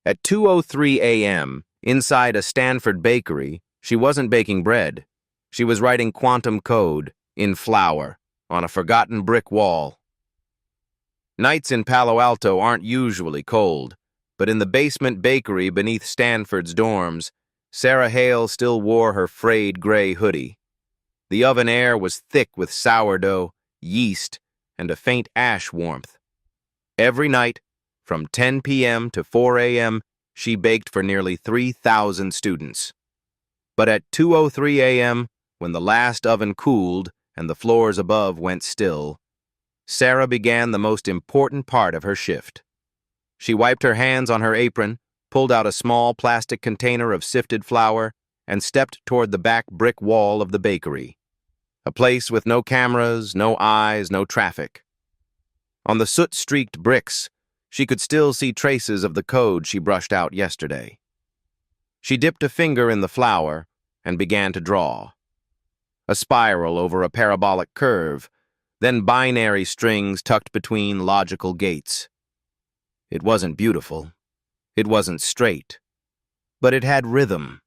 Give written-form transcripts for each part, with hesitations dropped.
At 2:03 a.m., inside a Stanford bakery, she wasn't baking bread. She was writing quantum code, in flour, on a forgotten brick wall. Nights in Palo Alto aren't usually cold, but in the basement bakery beneath Stanford's dorms, Sarah Hale still wore her frayed gray hoodie. The oven air was thick with sourdough, yeast, and a faint ash warmth. Every night, from 10 p.m. to 4 a.m., she baked for nearly 3,000 students. But at 2:03 a.m., when the last oven cooled and the floors above went still, Sarah began the most important part of her shift. She wiped her hands on her apron, pulled out a small plastic container of sifted flour, and stepped toward the back brick wall of the bakery. A place with no cameras, no eyes, no traffic. On the soot-streaked bricks, she could still see traces of the code she brushed out yesterday. She dipped a finger in the flour and began to draw. A spiral over a parabolic curve, then binary strings tucked between logical gates. It wasn't beautiful. It wasn't straight. But it had rhythm,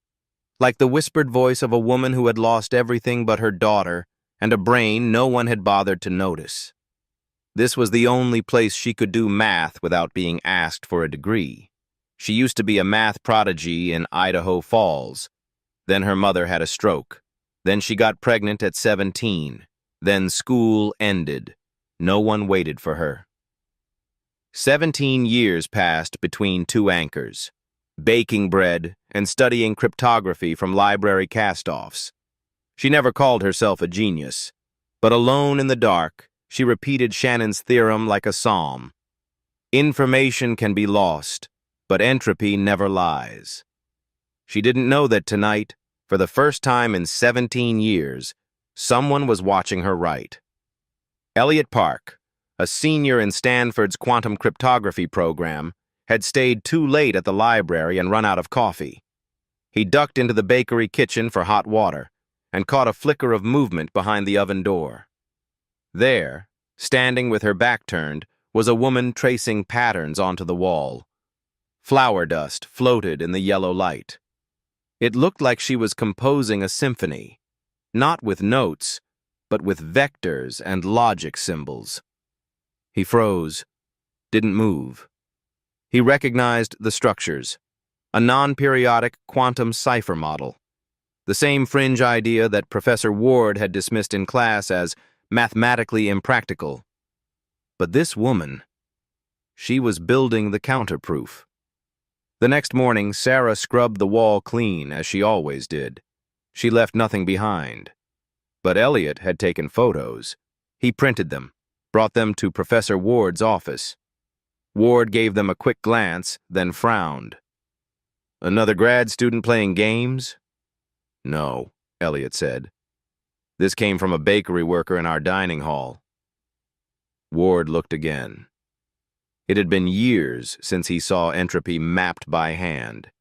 like the whispered voice of a woman who had lost everything but her daughter and a brain no one had bothered to notice. This was the only place she could do math without being asked for a degree. She used to be a math prodigy in Idaho Falls. Then her mother had a stroke. Then she got pregnant at 17. Then school ended. No one waited for her. 17 years passed between two anchors, baking bread and studying cryptography from library cast-offs. She never called herself a genius, but alone in the dark, she repeated Shannon's theorem like a psalm. Information can be lost, but entropy never lies. She didn't know that tonight, for the first time in 17 years, someone was watching her write. Elliot Park, a senior in Stanford's quantum cryptography program, had stayed too late at the library and run out of coffee. He ducked into the bakery kitchen for hot water and caught a flicker of movement behind the oven door. There, standing with her back turned, was a woman tracing patterns onto the wall. Flour dust floated in the yellow light. It looked like she was composing a symphony, not with notes, but with vectors and logic symbols. He froze, didn't move. He recognized the structures, a non-periodic quantum cipher model, the same fringe idea that Professor Ward had dismissed in class as mathematically impractical. But this woman, she was building the counterproof. The next morning, Sarah scrubbed the wall clean, as she always did. She left nothing behind. But Elliot had taken photos. He printed them, brought them to Professor Ward's office. Ward gave them a quick glance, then frowned. "Another grad student playing games?" "No," Elliot said. "This came from a bakery worker in our dining hall." Ward looked again. It had been years since he saw entropy mapped by hand,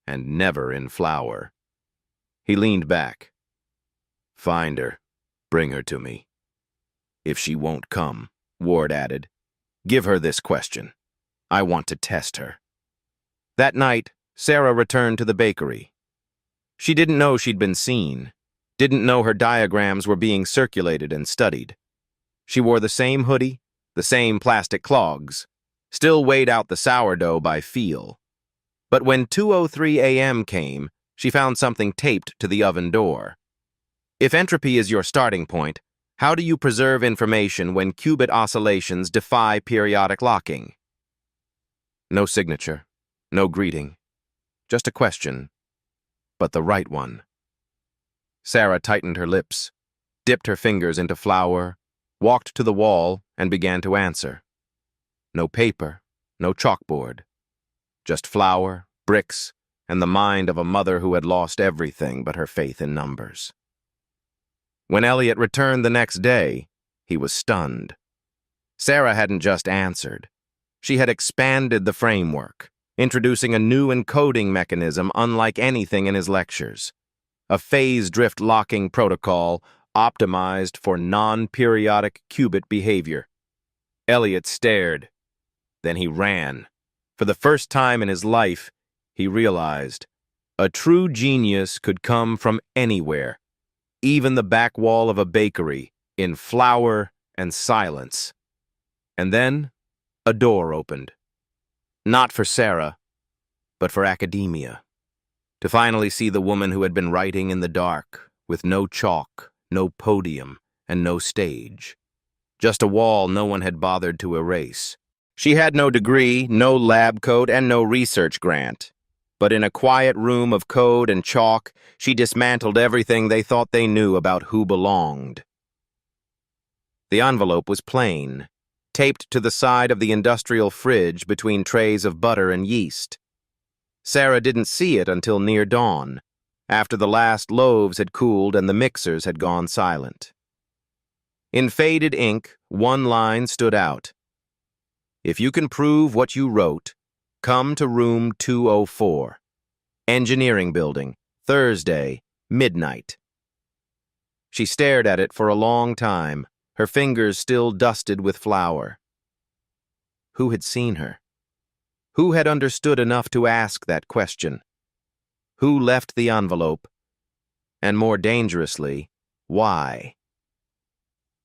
and never in flour. He leaned back. "Find her. Bring her to me." "If she won't come," Ward added, "give her this question. I want to test her." That night, Sarah returned to the bakery. She didn't know she'd been seen, didn't know her diagrams were being circulated and studied. She wore the same hoodie, the same plastic clogs, still weighed out the sourdough by feel. But when 2:03 a.m. came, she found something taped to the oven door. If entropy is your starting point, how do you preserve information when qubit oscillations defy periodic locking? No signature, no greeting, just a question, but the right one. Sarah tightened her lips, dipped her fingers into flour, walked to the wall, and began to answer. No paper, no chalkboard, just flour, bricks, and the mind of a mother who had lost everything but her faith in numbers. When Elliot returned the next day, he was stunned. Sarah hadn't just answered. She had expanded the framework, introducing a new encoding mechanism unlike anything in his lectures. A phase drift locking protocol optimized for non-periodic qubit behavior. Elliot stared. Then he ran, For the first time in his life, he realized a true genius could come from anywhere, even the back wall of a bakery, in flour and silence. And then, a door opened. Not for Sarah, but for academia. To finally see the woman who had been writing in the dark, with no chalk, no podium, and no stage. Just a wall no one had bothered to erase. She had no degree, no lab coat, and no research grant. But in a quiet room of code and chalk, she dismantled everything they thought they knew about who belonged. The envelope was plain, taped to the side of the industrial fridge between trays of butter and yeast. Sarah didn't see it until near dawn, after the last loaves had cooled and the mixers had gone silent. In faded ink, one line stood out. If you can prove what you wrote, come to room 204. Engineering building, Thursday, midnight. She stared at it for a long time, her fingers still dusted with flour. Who had seen her? Who had understood enough to ask that question? Who left the envelope? And more dangerously, why?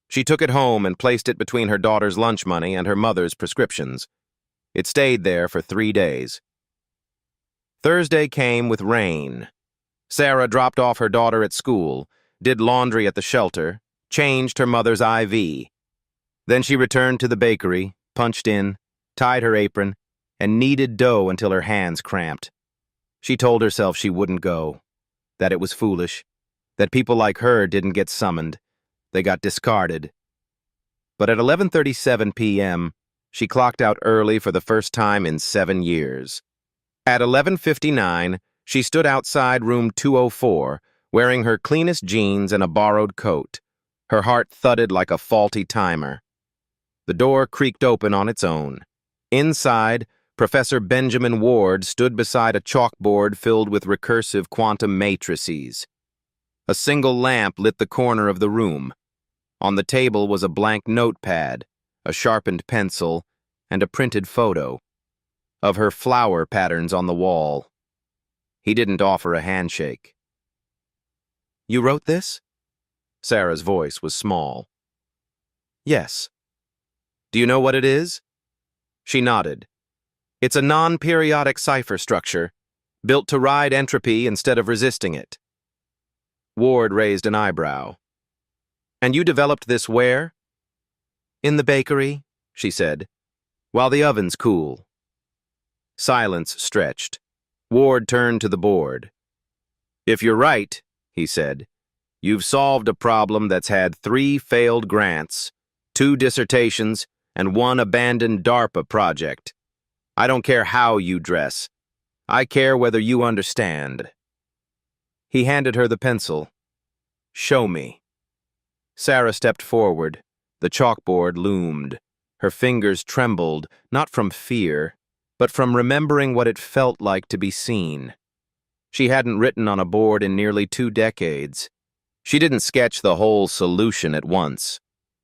She took it home and placed it between her daughter's lunch money and her mother's prescriptions. It stayed there for 3 days. Thursday came with rain. Sarah dropped off her daughter at school, did laundry at the shelter, changed her mother's IV. Then she returned to the bakery, punched in, tied her apron, and kneaded dough until her hands cramped. She told herself she wouldn't go, that it was foolish, that people like her didn't get summoned. They got discarded. But at 11:37 p.m., she clocked out early for the first time in 7 years. At 11:59, she stood outside room 204, wearing her cleanest jeans and a borrowed coat. Her heart thudded like a faulty timer. The door creaked open on its own. Inside, Professor Benjamin Ward stood beside a chalkboard filled with recursive quantum matrices. A single lamp lit the corner of the room. On the table was a blank notepad, a sharpened pencil, and a printed photo of her flower patterns on the wall. He didn't offer a handshake. "You wrote this?" Sarah's voice was small. "Yes." "Do you know what it is?" She nodded. "It's a non-periodic cipher structure, built to ride entropy instead of resisting it." Ward raised an eyebrow. "And you developed this where?" "In the bakery," she said, "while the oven's cool." Silence stretched. Ward turned to the board. "If you're right," he said, "you've solved a problem that's had 3 failed grants, 2 dissertations, and 1 abandoned DARPA project. I don't care how you dress. I care whether you understand." He handed her the pencil. "Show me." Sarah stepped forward. The chalkboard loomed. Her fingers trembled, not from fear, but from remembering what it felt like to be seen. She hadn't written on a board in nearly 2 decades. She didn't sketch the whole solution at once.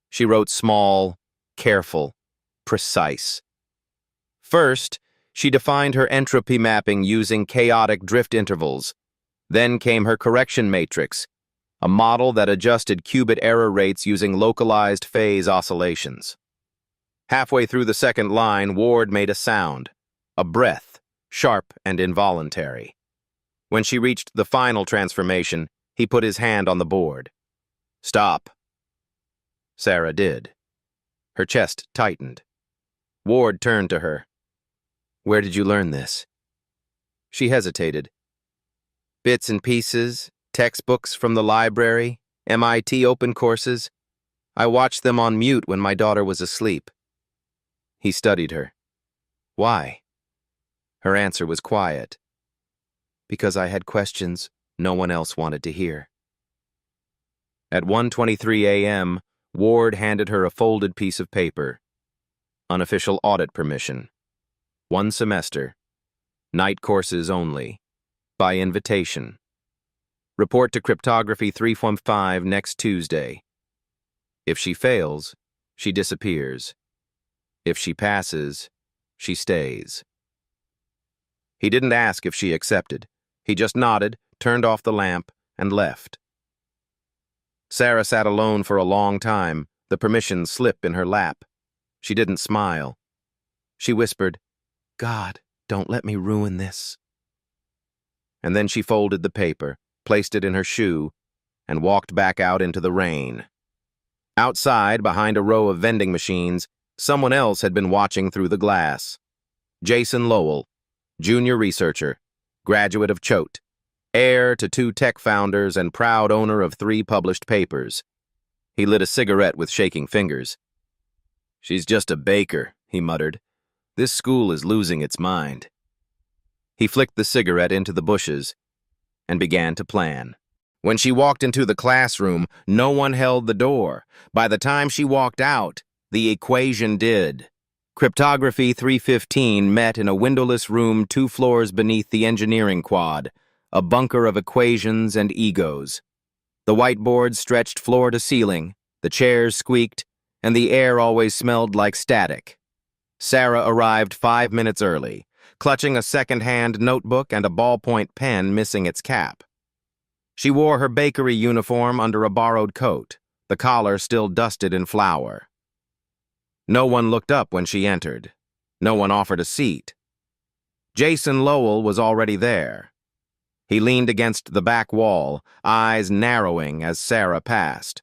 She wrote small, careful, precise. First, she defined her entropy mapping using chaotic drift intervals. Then came her correction matrix, a model that adjusted qubit error rates using localized phase oscillations. Halfway through the second line, Ward made a sound, a breath, sharp and involuntary. When she reached the final transformation, he put his hand on the board. "Stop." Sarah did. Her chest tightened. Ward turned to her. "Where did you learn this?" She hesitated. "Bits and pieces, textbooks from the library, MIT open courses. I watched them on mute when my daughter was asleep." He studied her. "Why?" Her answer was quiet. "Because I had questions no one else wanted to hear." At 1:23 a.m., Ward handed her a folded piece of paper. Unofficial audit permission. 1 semester. Night courses only. By invitation. Report to Cryptography 3.5 next Tuesday. If she fails, she disappears. If she passes, she stays. He didn't ask if she accepted. He just nodded, turned off the lamp, and left. Sarah sat alone for a long time, the permission slip in her lap. She didn't smile. She whispered, "God, don't let me ruin this." And then she folded the paper, placed it in her shoe, and walked back out into the rain. Outside, behind a row of vending machines, someone else had been watching through the glass. Jason Lowell, junior researcher, graduate of Choate, heir to 2 tech founders and proud owner of 3 published papers. He lit a cigarette with shaking fingers. "She's just a baker," he muttered. "This school is losing its mind." He flicked the cigarette into the bushes and began to plan. When she walked into the classroom, no one held the door. By the time she walked out, the equation did. Cryptography 315 met in a windowless room 2 floors beneath the engineering quad, a bunker of equations and egos. The whiteboard stretched floor to ceiling, the chairs squeaked, and the air always smelled like static. Sarah arrived 5 minutes early, clutching a second-hand notebook and a ballpoint pen missing its cap. She wore her bakery uniform under a borrowed coat, the collar still dusted in flour. No one looked up when she entered. No one offered a seat. Jason Lowell was already there. He leaned against the back wall, eyes narrowing as Sarah passed.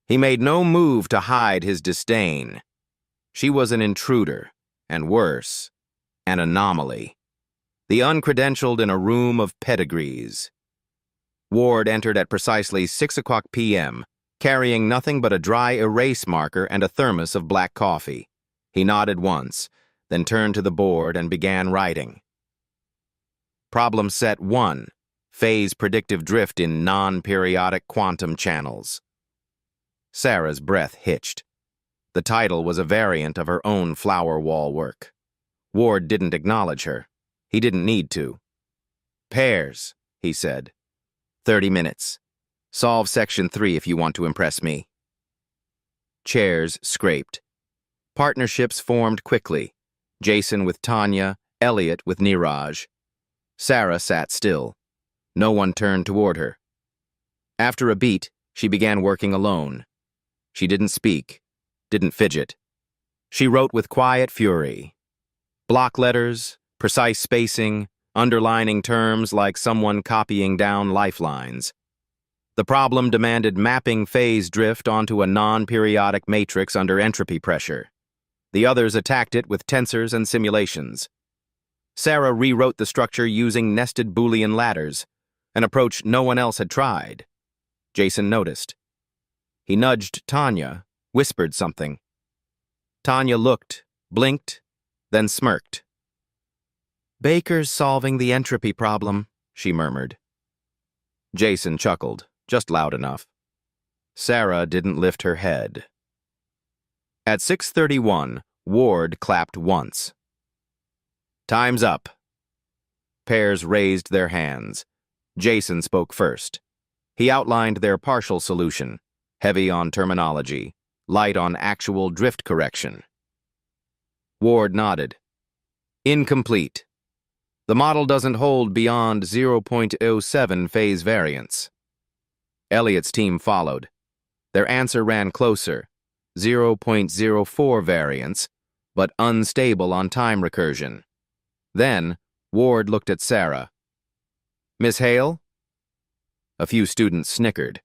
He made no move to hide his disdain. She was an intruder, and worse, an anomaly. The uncredentialed in a room of pedigrees. Ward entered at precisely 6 o'clock p.m., carrying nothing but a dry erase marker and a thermos of black coffee. He nodded once, then turned to the board and began writing. Problem set 1, phase predictive drift in non-periodic quantum channels. Sarah's breath hitched. The title was a variant of her own flower wall work. Ward didn't acknowledge her. He didn't need to. "Pairs," he said. 30 minutes. Solve section 3 if you want to impress me. Chairs scraped. Partnerships formed quickly. Jason with Tanya, Elliot with Niraj. Sarah sat still. No one turned toward her. After a beat, she began working alone. She didn't speak, didn't fidget. She wrote with quiet fury. Block letters, precise spacing, underlining terms like someone copying down lifelines. The problem demanded mapping phase drift onto a non-periodic matrix under entropy pressure. The others attacked it with tensors and simulations. Sarah rewrote the structure using nested Boolean ladders, an approach no one else had tried. Jason noticed. He nudged Tanya, whispered something. Tanya looked, blinked, then smirked. "Baker's solving the entropy problem," she murmured. Jason chuckled, just loud enough. Sarah didn't lift her head. At 6:31, Ward clapped once. "Time's up." Pairs raised their hands. Jason spoke first. He outlined their partial solution, heavy on terminology, light on actual drift correction. Ward nodded. "Incomplete. The model doesn't hold beyond 0.07 phase variance." Elliot's team followed. Their answer ran closer, 0.04 variance, but unstable on time recursion. Then, Ward looked at Sarah. "Miss Hale?" A few students snickered.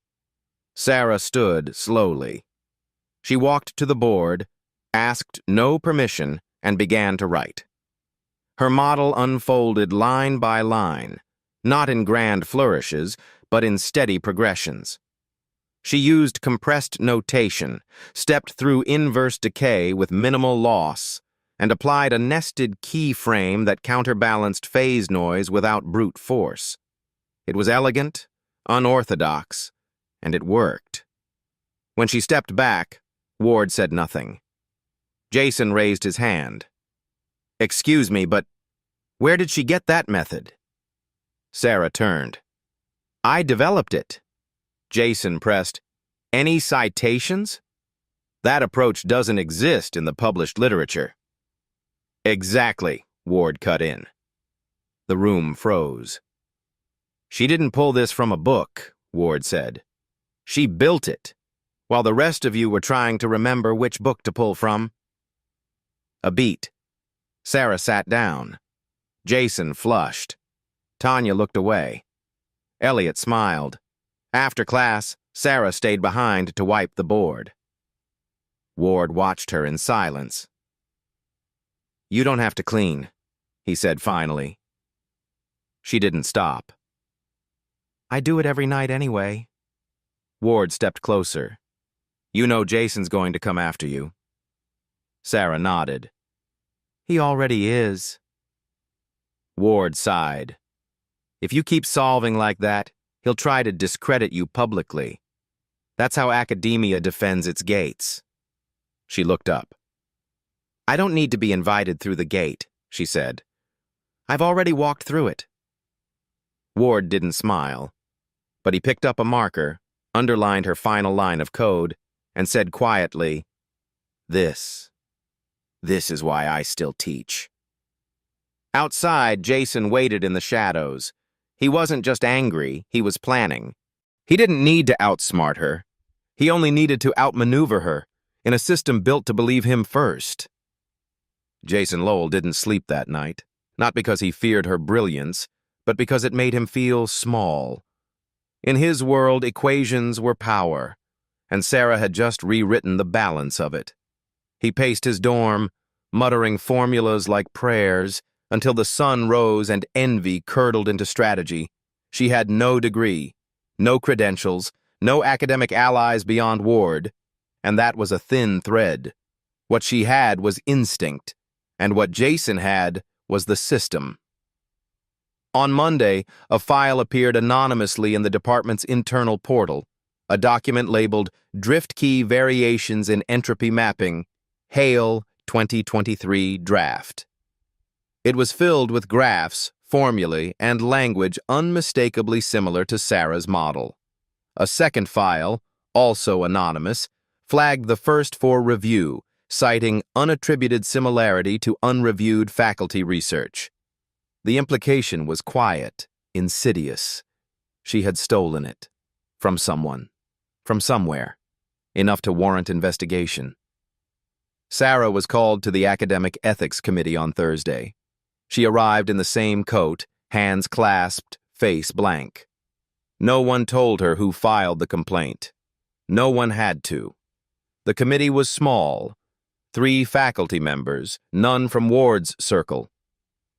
Sarah stood slowly. She walked to the board, asked no permission, and began to write. Her model unfolded line by line, not in grand flourishes, but in steady progressions. She used compressed notation, stepped through inverse decay with minimal loss, and applied a nested keyframe that counterbalanced phase noise without brute force. It was elegant, unorthodox, and it worked. When she stepped back, Ward said nothing. Jason raised his hand. "Excuse me, but where did she get that method?" Sarah turned. "I developed it." Jason pressed. "Any citations?" "That approach doesn't exist in the published literature." "Exactly," Ward cut in. The room froze. "She didn't pull this from a book," Ward said. "She built it, while the rest of you were trying to remember which book to pull from." A beat. Sarah sat down. Jason flushed. Tanya looked away. Elliot smiled. After class, Sarah stayed behind to wipe the board. Ward watched her in silence. "You don't have to clean," he said finally. She didn't stop. "I do it every night anyway." Ward stepped closer. "You know Jason's going to come after you." Sarah nodded. "He already is." Ward sighed. "If you keep solving like that, he'll try to discredit you publicly. That's how academia defends its gates." She looked up. "I don't need to be invited through the gate," she said. "I've already walked through it." Ward didn't smile, but he picked up a marker, underlined her final line of code, and said quietly, This is why I still teach." Outside, Jason waited in the shadows. He wasn't just angry, he was planning. He didn't need to outsmart her. He only needed to outmaneuver her, in a system built to believe him first. Jason Lowell didn't sleep that night, not because he feared her brilliance, but because it made him feel small. In his world, equations were power, and Sarah had just rewritten the balance of it. He paced his dorm, muttering formulas like prayers, until the sun rose and envy curdled into strategy. She had no degree, no credentials, no academic allies beyond Ward, and that was a thin thread. What she had was instinct, and what Jason had was the system. On Monday, a file appeared anonymously in the department's internal portal, a document labeled Drift Key Variations in Entropy Mapping, Hale 2023 Draft. It was filled with graphs, formulae, and language unmistakably similar to Sarah's model. A second file, also anonymous, flagged the first for review, citing unattributed similarity to unreviewed faculty research. The implication was quiet, insidious. She had stolen it. From someone. From somewhere. Enough to warrant investigation. Sarah was called to the Academic Ethics Committee on Thursday. She arrived in the same coat, hands clasped, face blank. No one told her who filed the complaint. No one had to. The committee was small. 3 faculty members, none from Ward's circle.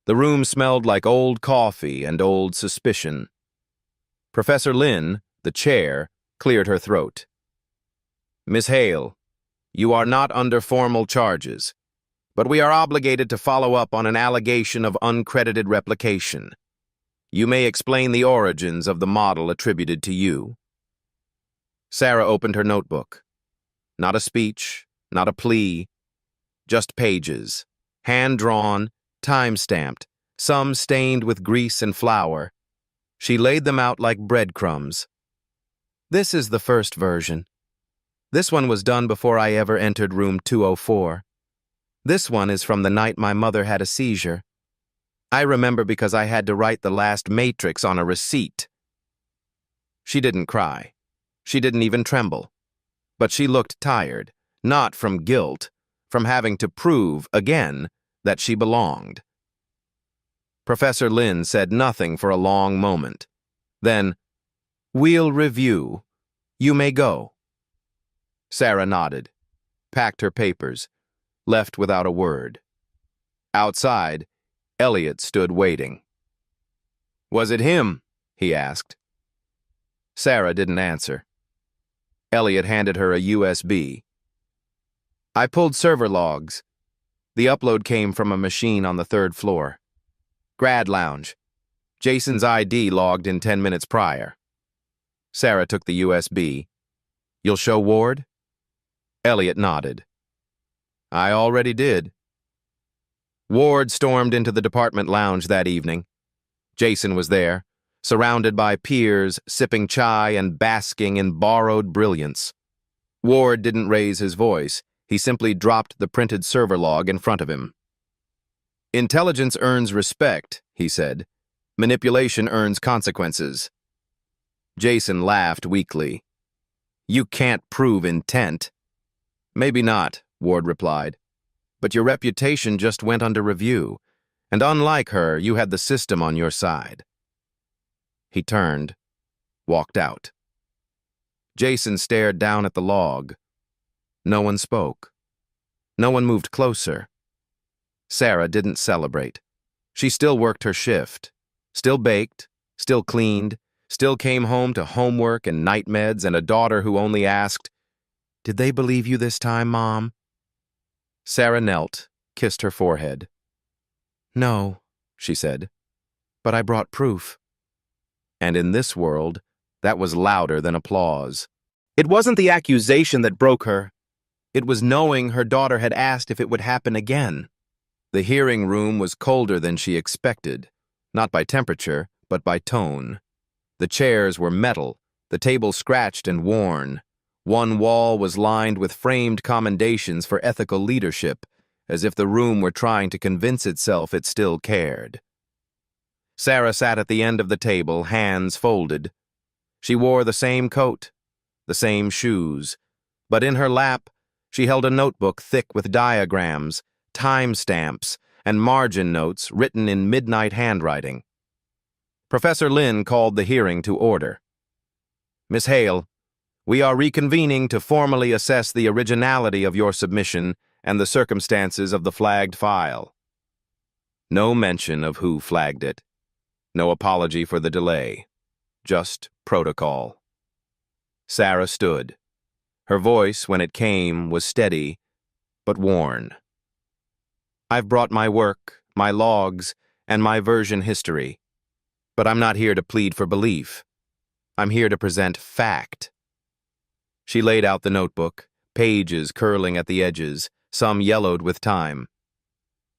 The room smelled like old coffee and old suspicion. Professor Lin, the chair, cleared her throat. "Miss Hale, you are not under formal charges, but we are obligated to follow up on an allegation of uncredited replication. You may explain the origins of the model attributed to you." Sarah opened her notebook. Not a speech, not a plea, just pages, hand-drawn, time-stamped, some stained with grease and flour. She laid them out like breadcrumbs. "This is the first version. This one was done before I ever entered room 204. This one is from the night my mother had a seizure. I remember because I had to write the last matrix on a receipt." She didn't cry. She didn't even tremble. But she looked tired, not from guilt, from having to prove, again, that she belonged. Professor Lin said nothing for a long moment. Then, "We'll review. You may go." Sarah nodded, packed her papers, left without a word. Outside, Elliot stood waiting. "Was it him?" he asked. Sarah didn't answer. Elliot handed her a USB. "I pulled server logs. The upload came from a machine on the 3rd floor. Grad Lounge. Jason's ID logged in 10 minutes prior." Sarah took the USB. "You'll show Ward?" Elliot nodded. "I already did." Ward stormed into the department lounge that evening. Jason was there, surrounded by peers, sipping chai and basking in borrowed brilliance. Ward didn't raise his voice. He simply dropped the printed server log in front of him. "Intelligence earns respect," he said. Manipulation earns consequences. Jason laughed weakly. You can't prove intent. Maybe not, Ward replied. But your reputation just went under review, and unlike her, you had the system on your side. He turned, walked out. Jason stared down at the log. No one spoke. No one moved closer. Sarah didn't celebrate. She still worked her shift, still baked, still cleaned, still came home to homework and night meds and a daughter who only asked, "Did they believe you this time, Mom?" Sarah knelt, kissed her forehead. "No," she said, "but I brought proof." And in this world, that was louder than applause. It wasn't the accusation that broke her. It was knowing her daughter had asked if it would happen again. The hearing room was colder than she expected, not by temperature, but by tone. The chairs were metal, the table scratched and worn. One wall was lined with framed commendations for ethical leadership, as if the room were trying to convince itself it still cared. Sarah sat at the end of the table, hands folded. She wore the same coat, the same shoes, but in her lap, she held a notebook thick with diagrams, timestamps, and margin notes written in midnight handwriting. Professor Lin called the hearing to order. "Miss Hale, we are reconvening to formally assess the originality of your submission and the circumstances of the flagged file." No mention of who flagged it. No apology for the delay. Just protocol. Sarah stood. Her voice, when it came, was steady, but worn. "I've brought my work, my logs, and my version history. But I'm not here to plead for belief. I'm here to present fact." She laid out the notebook, pages curling at the edges, some yellowed with time.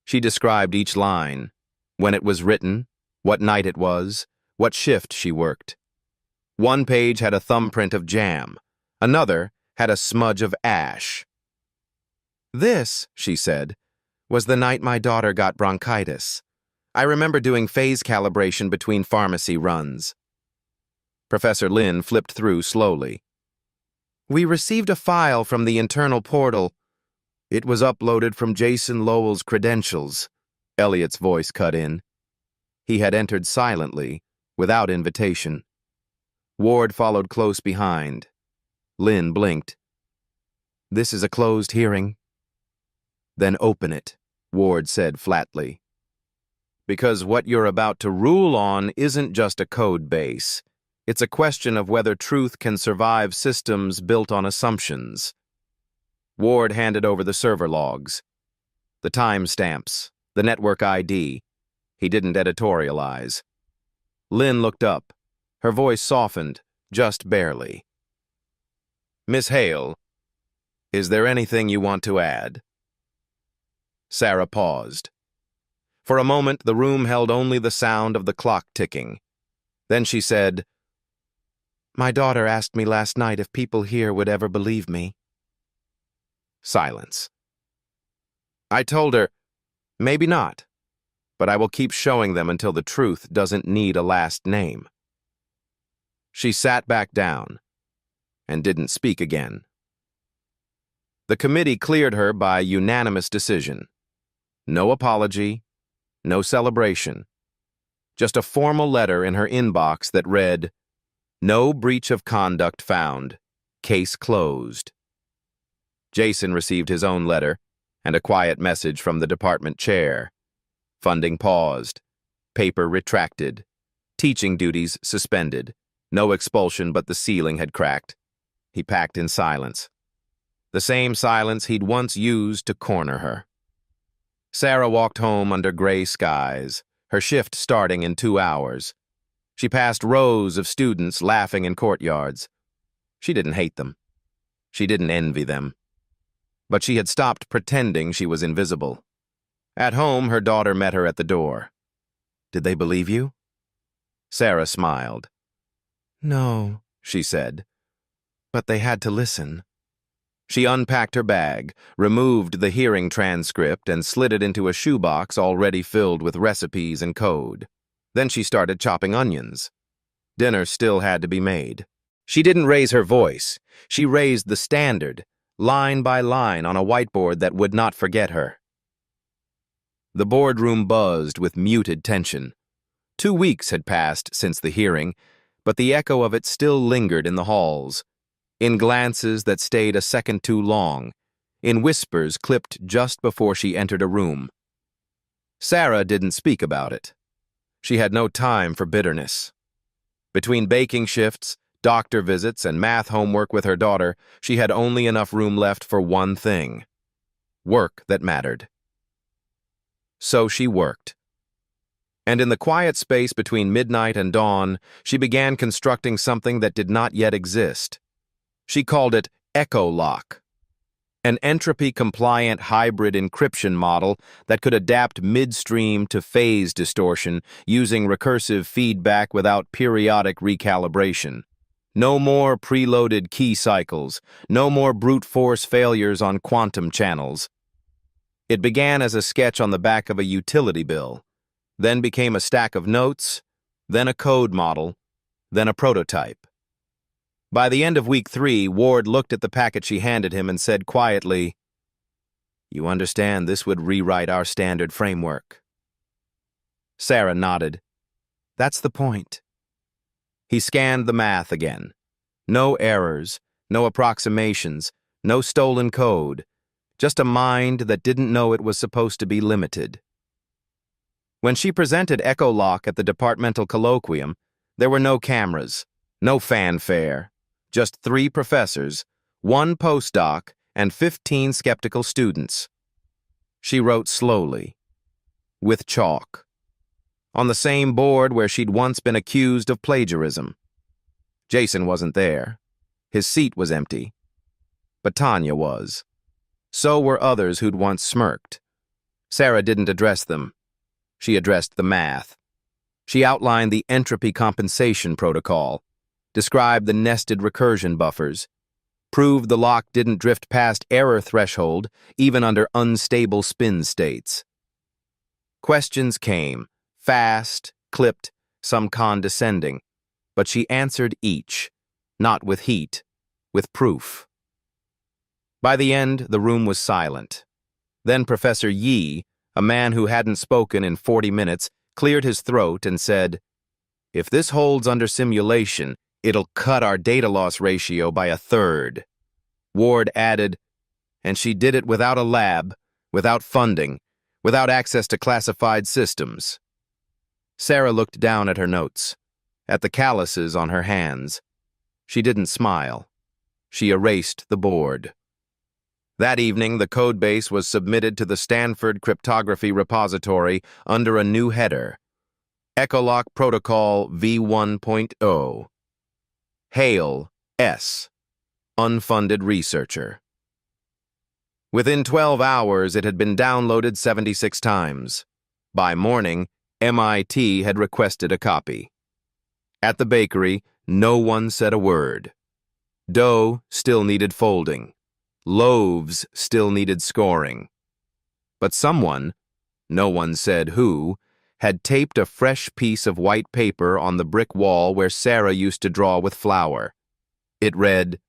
She described each line, when it was written, what night it was, what shift she worked. One page had a thumbprint of jam. Another had a smudge of ash. "This," she said, "was the night my daughter got bronchitis. I remember doing phase calibration between pharmacy runs." Professor Lin flipped through slowly. "We received a file from the internal portal. It was uploaded from Jason Lowell's credentials." Elliot's voice cut in. He had entered silently, without invitation. Ward followed close behind. Lin blinked. "This is a closed hearing." "Then open it," Ward said flatly. "Because what you're about to rule on isn't just a code base. It's a question of whether truth can survive systems built on assumptions." Ward handed over the server logs, the timestamps, the network ID. He didn't editorialize. Lin looked up. Her voice softened, just barely. "Miss Hale, is there anything you want to add?" Sarah paused. For a moment, the room held only the sound of the clock ticking. Then she said, "My daughter asked me last night if people here would ever believe me." Silence. "I told her, maybe not, but I will keep showing them until the truth doesn't need a last name." She sat back down and didn't speak again. The committee cleared her by unanimous decision. No apology, no celebration. Just a formal letter in her inbox that read, "No breach of conduct found. Case closed." Jason received his own letter and a quiet message from the department chair. Funding paused. Paper retracted. Teaching duties suspended. No expulsion, but the ceiling had cracked. He packed in silence. The same silence he'd once used to corner her. Sarah walked home under gray skies, her shift starting in 2 hours. She passed rows of students laughing in courtyards. She didn't hate them. She didn't envy them. But she had stopped pretending she was invisible. At home, her daughter met her at the door. "Did they believe you?" Sarah smiled. "No," she said, "but they had to listen." She unpacked her bag, removed the hearing transcript, and slid it into a shoebox already filled with recipes and code. Then she started chopping onions. Dinner still had to be made. She didn't raise her voice. She raised the standard, line by line on a whiteboard that would not forget her. The boardroom buzzed with muted tension. 2 weeks had passed since the hearing, but the echo of it still lingered in the halls, in glances that stayed a second too long, in whispers clipped just before she entered a room. Sarah didn't speak about it. She had no time for bitterness. Between baking shifts, doctor visits, and math homework with her daughter, she had only enough room left for one thing: work that mattered. So she worked. And in the quiet space between midnight and dawn, she began constructing something that did not yet exist. She called it Echolock, an entropy-compliant hybrid encryption model that could adapt midstream to phase distortion using recursive feedback without periodic recalibration. No more preloaded key cycles, no more brute force failures on quantum channels. It began as a sketch on the back of a utility bill, then became a stack of notes, then a code model, then a prototype. By the end of week 3, Ward looked at the packet she handed him and said quietly, "You understand this would rewrite our standard framework." Sarah nodded. "That's the point." He scanned the math again. No errors, no approximations, no stolen code, just a mind that didn't know it was supposed to be limited. When she presented Echolock at the departmental colloquium, there were no cameras, no fanfare, just 3 professors, 1 postdoc, and 15 skeptical students. She wrote slowly, with chalk, on the same board where she'd once been accused of plagiarism. Jason wasn't there. His seat was empty. But Tanya was. So were others who'd once smirked. Sarah didn't address them. She addressed the math. She outlined the entropy compensation protocol, described the nested recursion buffers, proved the lock didn't drift past error threshold even under unstable spin states. Questions came, fast, clipped, some condescending, but she answered each, not with heat, with proof. By the end, the room was silent. Then Professor Yi, a man who hadn't spoken in 40 minutes, cleared his throat and said, "If this holds under simulation, it'll cut our data loss ratio by 1/3. Ward added, "And she did it without a lab, without funding, without access to classified systems." Sarah looked down at her notes, at the calluses on her hands. She didn't smile. She erased the board. That evening, the codebase was submitted to the Stanford cryptography repository under a new header: Echolock Protocol V1.0. Hale, S., unfunded researcher. Within 12 hours, it had been downloaded 76 times. By morning, MIT had requested a copy. At the bakery, no one said a word. Dough still needed folding. Loaves still needed scoring. But someone, no one said who, had taped a fresh piece of white paper on the brick wall where Sarah used to draw with flour. It read,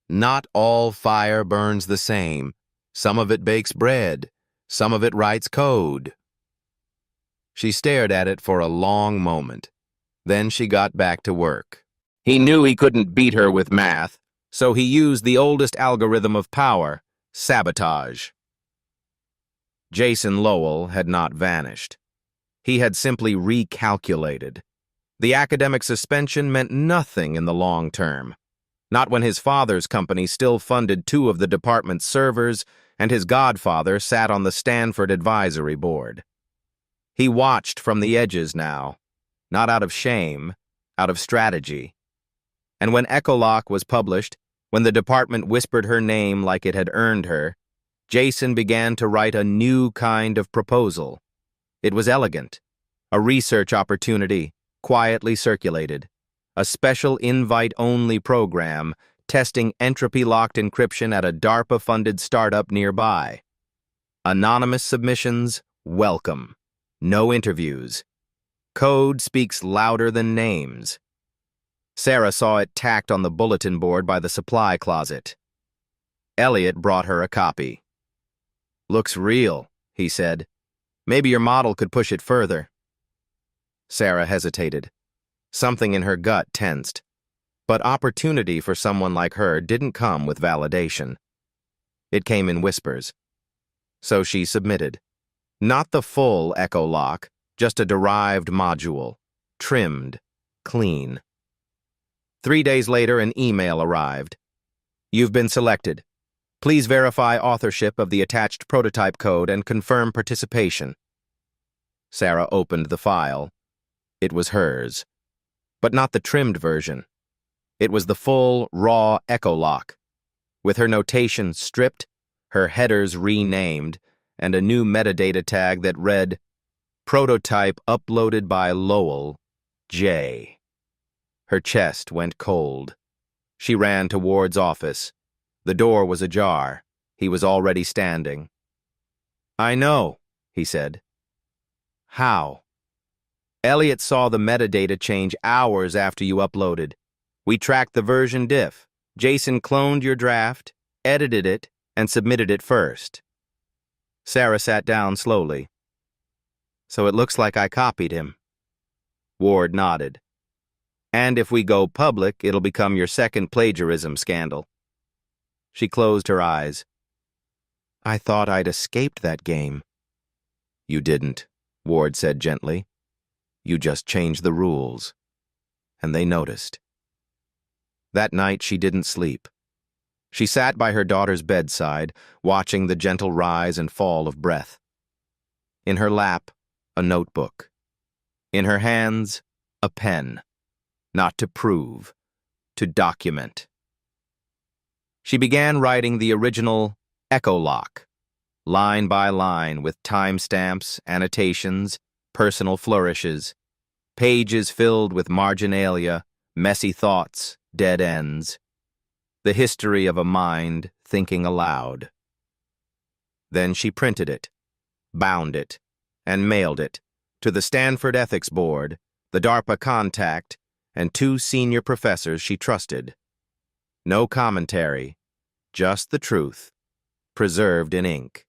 "Not all fire burns the same. Some of it bakes bread. Some of it writes code." She stared at it for a long moment. Then she got back to work. He knew he couldn't beat her with math, so he used the oldest algorithm of power, sabotage. Jason Lowell had not vanished. He had simply recalculated. The academic suspension meant nothing in the long term. Not when his father's company still funded 2 of the department's servers and his godfather sat on the Stanford advisory board. He watched from the edges now, not out of shame, out of strategy. And when Echolock was published, when the department whispered her name like it had earned her, Jason began to write a new kind of proposal. It was elegant, a research opportunity, quietly circulated, a special invite-only program testing entropy-locked encryption at a DARPA-funded startup nearby. Anonymous submissions, welcome. No interviews. Code speaks louder than names. Sarah saw it tacked on the bulletin board by the supply closet. Elliot brought her a copy. "Looks real," he said. "Maybe your model could push it further." Sarah hesitated. Something in her gut tensed. But opportunity for someone like her didn't come with validation. It came in whispers. So she submitted. Not the full Echo Lock, just a derived module, trimmed, clean. 3 days later, an email arrived. "You've been selected. Please verify authorship of the attached prototype code and confirm participation." Sarah opened the file. It was hers. But not the trimmed version. It was the full, raw Echo Lock, with her notation stripped, her headers renamed, and a new metadata tag that read, "Prototype uploaded by Lowell, J." Her chest went cold. She ran to Ward's office. The door was ajar. He was already standing. "I know," he said. "How?" "Elliot saw the metadata change hours after you uploaded. We tracked the version diff. Jason cloned your draft, edited it, and submitted it first." Sarah sat down slowly. "So it looks like I copied him." Ward nodded. "And if we go public, it'll become your second plagiarism scandal." She closed her eyes. "I thought I'd escaped that game." "You didn't," Ward said gently. "You just changed the rules." And they noticed. That night she didn't sleep. She sat by her daughter's bedside, watching the gentle rise and fall of breath. In her lap, a notebook. In her hands, a pen. Not to prove, to document. She began writing the original Echo Lock, line by line with timestamps, annotations, personal flourishes, pages filled with marginalia, messy thoughts, dead ends. The history of a mind thinking aloud. Then she printed it, bound it, and mailed it to the Stanford Ethics Board, the DARPA contact, and 2 senior professors she trusted. No commentary, just the truth, preserved in ink.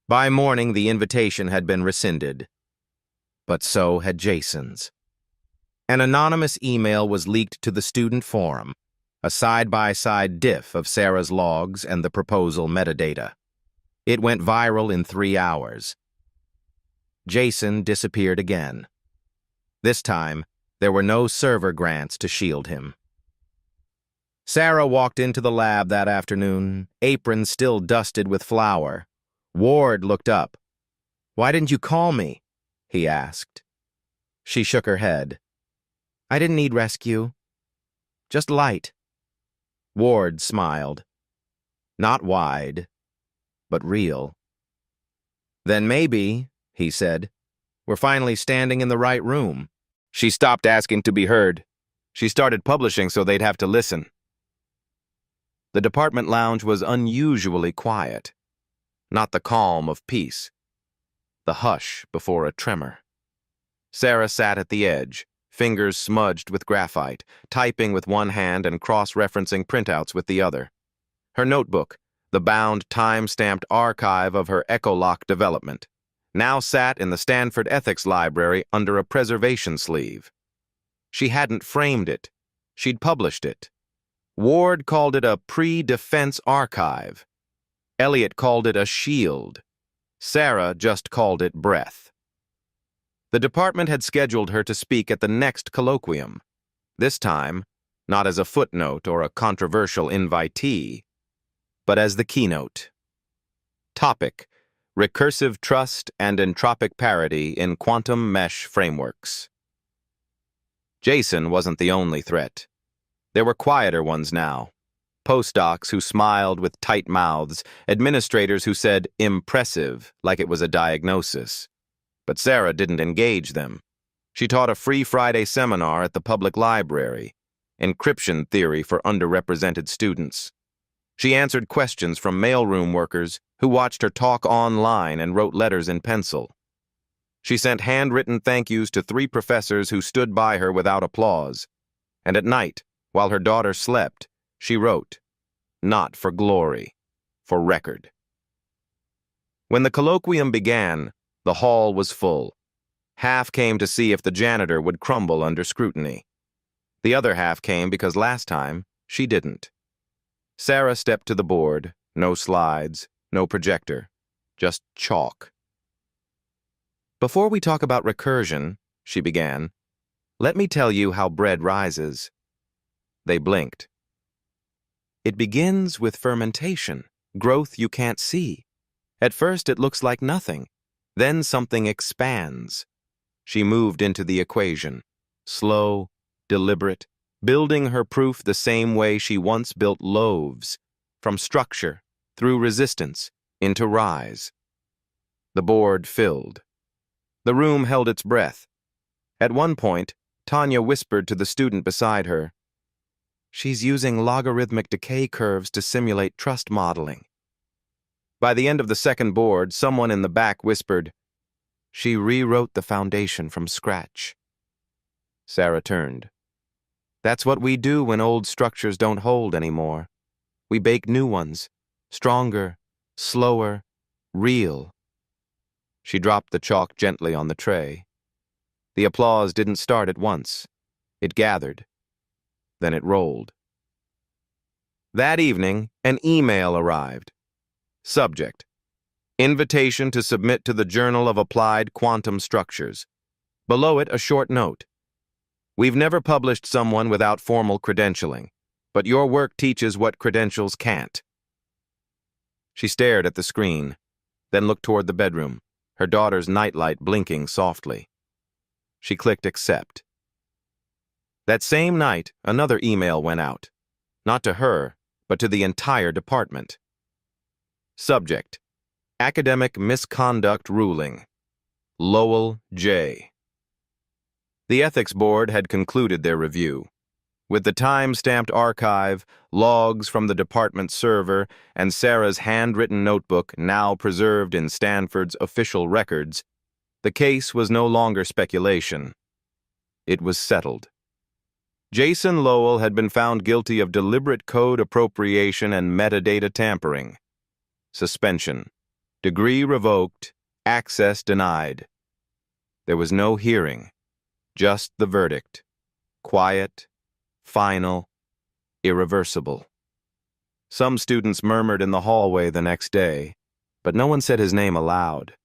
By morning, the invitation had been rescinded, but so had Jason's. An anonymous email was leaked to the student forum, a side-by-side diff of Sarah's logs and the proposal metadata. It went viral in 3 hours. Jason disappeared again. This time, there were no server grants to shield him. Sarah walked into the lab that afternoon, apron still dusted with flour. Ward looked up. "Why didn't you call me?" he asked. She shook her head. "I didn't need rescue. Just light." Ward smiled. Not wide, but real. "Then maybe," he said, "we're finally standing in the right room." She stopped asking to be heard. She started publishing so they'd have to listen. The department lounge was unusually quiet. Not the calm of peace. The hush before a tremor. Sarah sat at the edge, fingers smudged with graphite, typing with one hand and cross-referencing printouts with the other. Her notebook, the bound, time-stamped archive of her Echo Lock development, now sat in the Stanford Ethics Library under a preservation sleeve. She hadn't framed it. She'd published it. Ward called it a pre-defense archive. Elliot called it a shield. Sarah just called it breath. The department had scheduled her to speak at the next colloquium. This time, not as a footnote or a controversial invitee, but as the keynote. Topic: Recursive Trust and Entropic Parity in Quantum Mesh Frameworks. Jason wasn't the only threat. There were quieter ones now. Postdocs who smiled with tight mouths, administrators who said impressive like it was a diagnosis. But Sarah didn't engage them. She taught a free Friday seminar at the public library, encryption theory for underrepresented students. She answered questions from mailroom workers who watched her talk online and wrote letters in pencil. She sent handwritten thank yous to 3 professors who stood by her without applause. And at night, while her daughter slept, she wrote, "Not for glory, for record." When the colloquium began, the hall was full. Half came to see if the janitor would crumble under scrutiny. The other half came because last time she didn't. Sarah stepped to the board, no slides, no projector, just chalk. "Before we talk about recursion," she began, "let me tell you how bread rises." They blinked. "It begins with fermentation, growth you can't see. At first it looks like nothing, then something expands." She moved into the equation, slow, deliberate, building her proof the same way she once built loaves, from structure, through resistance, into rise. The board filled. The room held its breath. At one point, Tanya whispered to the student beside her, "She's using logarithmic decay curves to simulate trust modeling." By the end of the second board, someone in the back whispered, "She rewrote the foundation from scratch." Sarah turned. "That's what we do when old structures don't hold anymore. We bake new ones, stronger, slower, real." She dropped the chalk gently on the tray. The applause didn't start at once. It gathered. Then it rolled. That evening, an email arrived. Subject: Invitation to submit to the Journal of Applied Quantum Structures. Below it, a short note. "We've never published someone without formal credentialing, but your work teaches what credentials can't." She stared at the screen, then looked toward the bedroom, her daughter's nightlight blinking softly. She clicked accept. That same night, another email went out, not to her, but to the entire department. Subject: Academic Misconduct Ruling. Lowell J. The Ethics Board had concluded their review. With the time-stamped archive, logs from the department server, and Sarah's handwritten notebook now preserved in Stanford's official records, the case was no longer speculation. It was settled. Jason Lowell had been found guilty of deliberate code appropriation and metadata tampering. Suspension. Degree revoked. Access denied. There was no hearing, just the verdict. Quiet, final, irreversible. Some students murmured in the hallway the next day, but no one said his name aloud.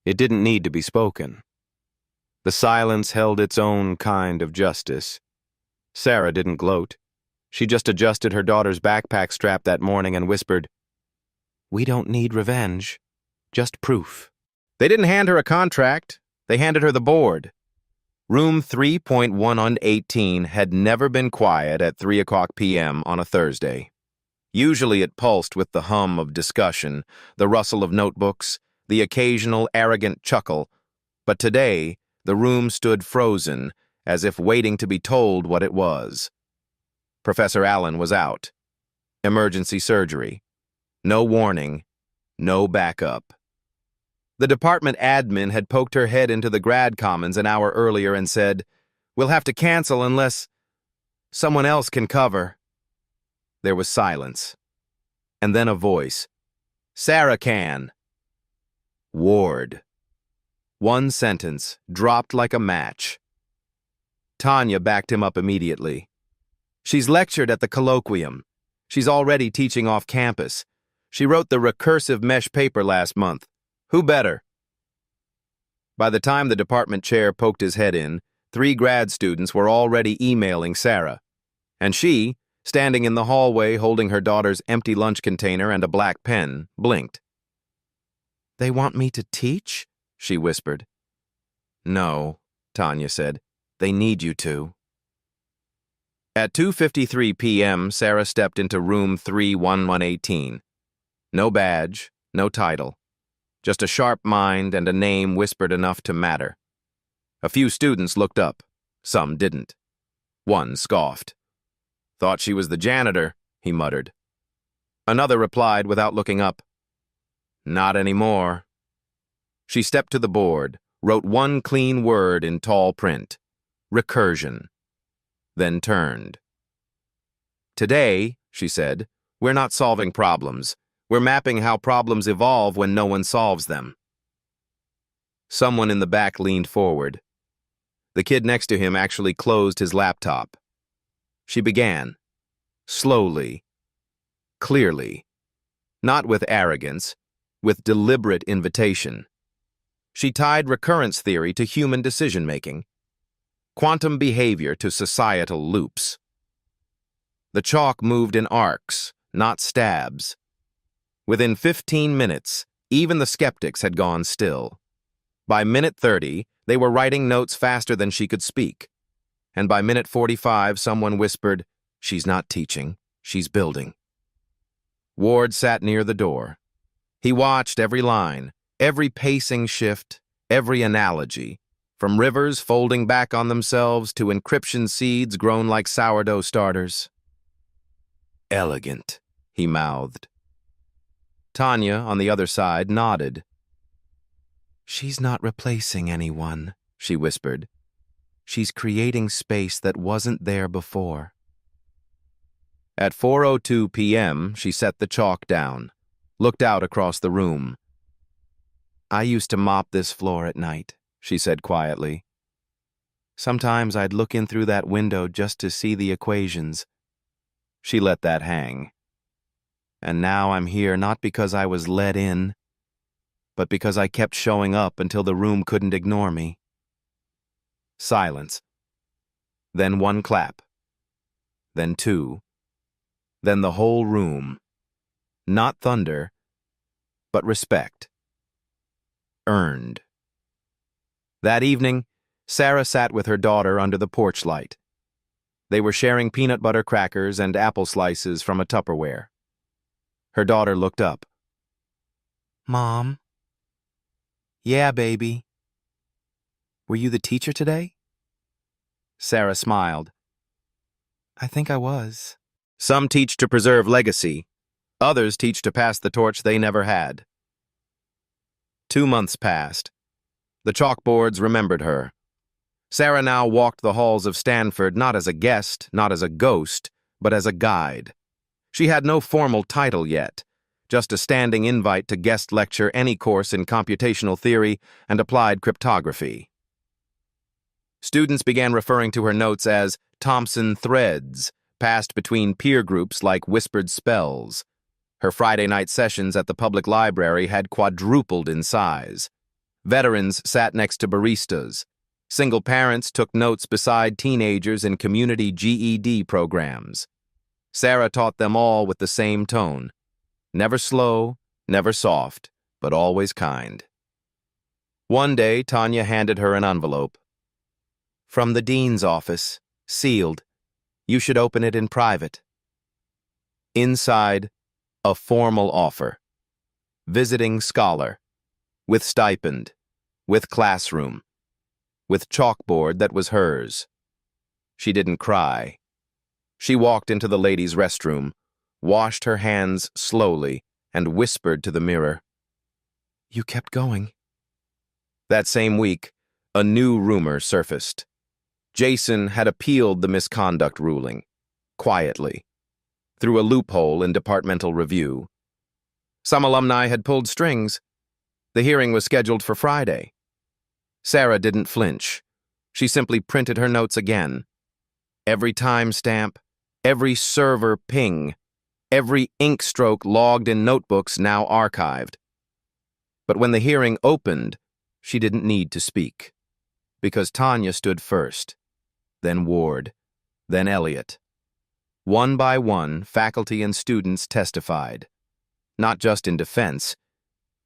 It didn't need to be spoken. The silence held its own kind of justice. Sarah didn't gloat. She just adjusted her daughter's backpack strap that morning and whispered, "We don't need revenge, just proof." They didn't hand her a contract. They handed her the board. Room 3.118 had never been quiet at 3 o'clock p.m. on a Thursday. Usually it pulsed with the hum of discussion, the rustle of notebooks, the occasional arrogant chuckle, but today the room stood frozen, as if waiting to be told what it was. Professor Allen was out. Emergency surgery. No warning, no backup. The department admin had poked her head into the grad commons an hour earlier and said, "We'll have to cancel unless someone else can cover." There was silence. And then a voice. "Sarah can." Ward. One sentence, dropped like a match. Tanya backed him up immediately. "She's lectured at the colloquium. She's already teaching off campus. She wrote the recursive mesh paper last month. Who better?" By the time the department chair poked his head in, 3 grad students were already emailing Sarah. And she, standing in the hallway holding her daughter's empty lunch container and a black pen, blinked. "They want me to teach?" she whispered. "No," Tanya said. "They need you to." At 2:53 p.m., Sarah stepped into room 31118. No badge, no title. Just a sharp mind and a name whispered enough to matter. A few students looked up. Some didn't. One scoffed. "Thought she was the janitor," he muttered. Another replied without looking up, "Not anymore." She stepped to the board, wrote one clean word in tall print: recursion, then turned. "Today," she said, "we're not solving problems. We're mapping how problems evolve when no one solves them." Someone in the back leaned forward. The kid next to him actually closed his laptop. She began, slowly, clearly, not with arrogance, with deliberate invitation. She tied recurrence theory to human decision-making, quantum behavior to societal loops. The chalk moved in arcs, not stabs. Within 15 minutes, even the skeptics had gone still. By minute 30, they were writing notes faster than she could speak. And by minute 45, someone whispered, "She's not teaching, she's building." Ward sat near the door. He watched every line, every pacing shift, every analogy, from rivers folding back on themselves to encryption seeds grown like sourdough starters. "Elegant," he mouthed. Tanya, on the other side, nodded. "She's not replacing anyone," she whispered. "She's creating space that wasn't there before." At 4:02 p.m., she set the chalk down, looked out across the room. "I used to mop this floor at night," she said quietly. "Sometimes I'd look in through that window just to see the equations." She let that hang. "And now I'm here not because I was let in, but because I kept showing up until the room couldn't ignore me." Silence. Then one clap. Then two. Then the whole room. Not thunder, but respect. Earned. That evening, Sarah sat with her daughter under the porch light. They were sharing peanut butter crackers and apple slices from a Tupperware. Her daughter looked up. "Mom?" "Yeah, baby." "Were you the teacher today?" Sarah smiled. "I think I was." Some teach to preserve legacy. Others teach to pass the torch they never had. 2 months passed. The chalkboards remembered her. Sarah now walked the halls of Stanford not as a guest, not as a ghost, but as a guide. She had no formal title yet, just a standing invite to guest lecture any course in computational theory and applied cryptography. Students began referring to her notes as Thompson threads, passed between peer groups like whispered spells. Her Friday night sessions at the public library had quadrupled in size. Veterans sat next to baristas. Single parents took notes beside teenagers in community GED programs. Sarah taught them all with the same tone. Never slow, never soft, but always kind. One day, Tanya handed her an envelope. "From the dean's office, sealed. You should open it in private." Inside, a formal offer. Visiting scholar. With stipend. With classroom. With chalkboard that was hers. She didn't cry. She walked into the ladies' restroom, washed her hands slowly, and whispered to the mirror. "You kept going." That same week, a new rumor surfaced. Jason had appealed the misconduct ruling, quietly, through a loophole in departmental review. Some alumni had pulled strings. The hearing was scheduled for Friday. Sarah didn't flinch. She simply printed her notes again. Every timestamp, every server ping, every ink stroke logged in notebooks now archived. But when the hearing opened, she didn't need to speak, because Tanya stood first, then Ward, then Elliot. One by one, faculty and students testified, not just in defense,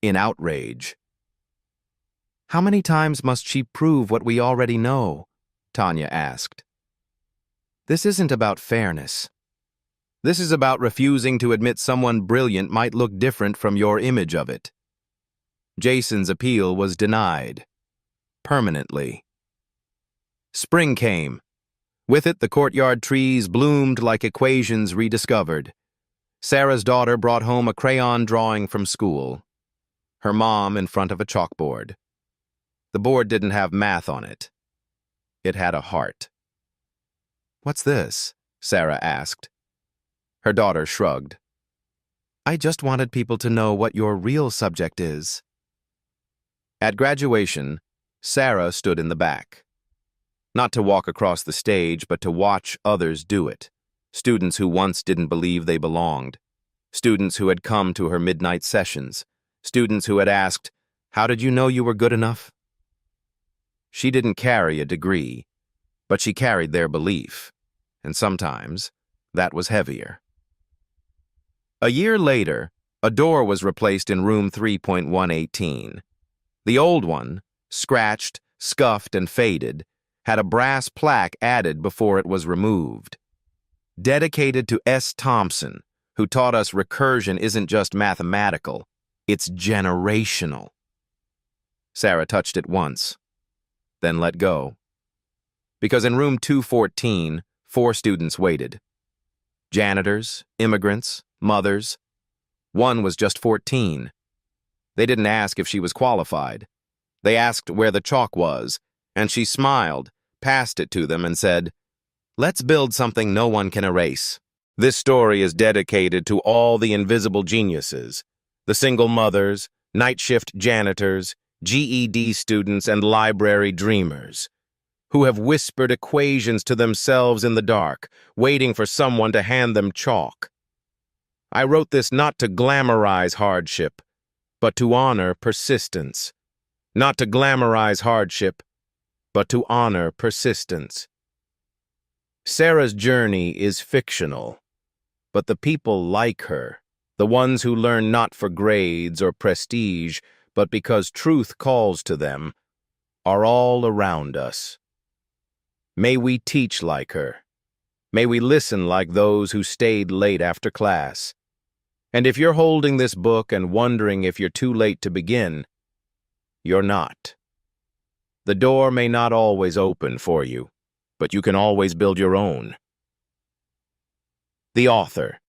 in outrage. "How many times must she prove what we already know?" Tanya asked. "This isn't about fairness. This is about refusing to admit someone brilliant might look different from your image of it." Jason's appeal was denied. Permanently. Spring came. With it, the courtyard trees bloomed like equations rediscovered. Sarah's daughter brought home a crayon drawing from school. Her mom in front of a chalkboard. The board didn't have math on it. It had a heart. "What's this?" Sarah asked. Her daughter shrugged. "I just wanted people to know what your real subject is." At graduation, Sarah stood in the back. Not to walk across the stage, but to watch others do it. Students who once didn't believe they belonged. Students who had come to her midnight sessions. Students who had asked, "How did you know you were good enough?" She didn't carry a degree, but she carried their belief, and sometimes that was heavier. A year later, a door was replaced in room 3.118. The old one, scratched, scuffed, and faded, had a brass plaque added before it was removed. Dedicated to S. Thompson, who taught us recursion isn't just mathematical, it's generational. Sarah touched it once, then let go. Because in room 214, 4 students waited. Janitors, immigrants, mothers. One was just 14. They didn't ask if she was qualified. They asked where the chalk was, and she smiled, passed it to them, and said, "Let's build something no one can erase." This story is dedicated to all the invisible geniuses, the single mothers, night shift janitors, GED students, and library dreamers, who have whispered equations to themselves in the dark, waiting for someone to hand them chalk. I wrote this not to glamorize hardship, but to honor persistence. Not to glamorize hardship, but to honor persistence. Sarah's journey is fictional, but the people like her, the ones who learn not for grades or prestige, but because truth calls to them, are all around us. May we teach like her. May we listen like those who stayed late after class. And if you're holding this book and wondering if you're too late to begin, you're not. The door may not always open for you, but you can always build your own. The author.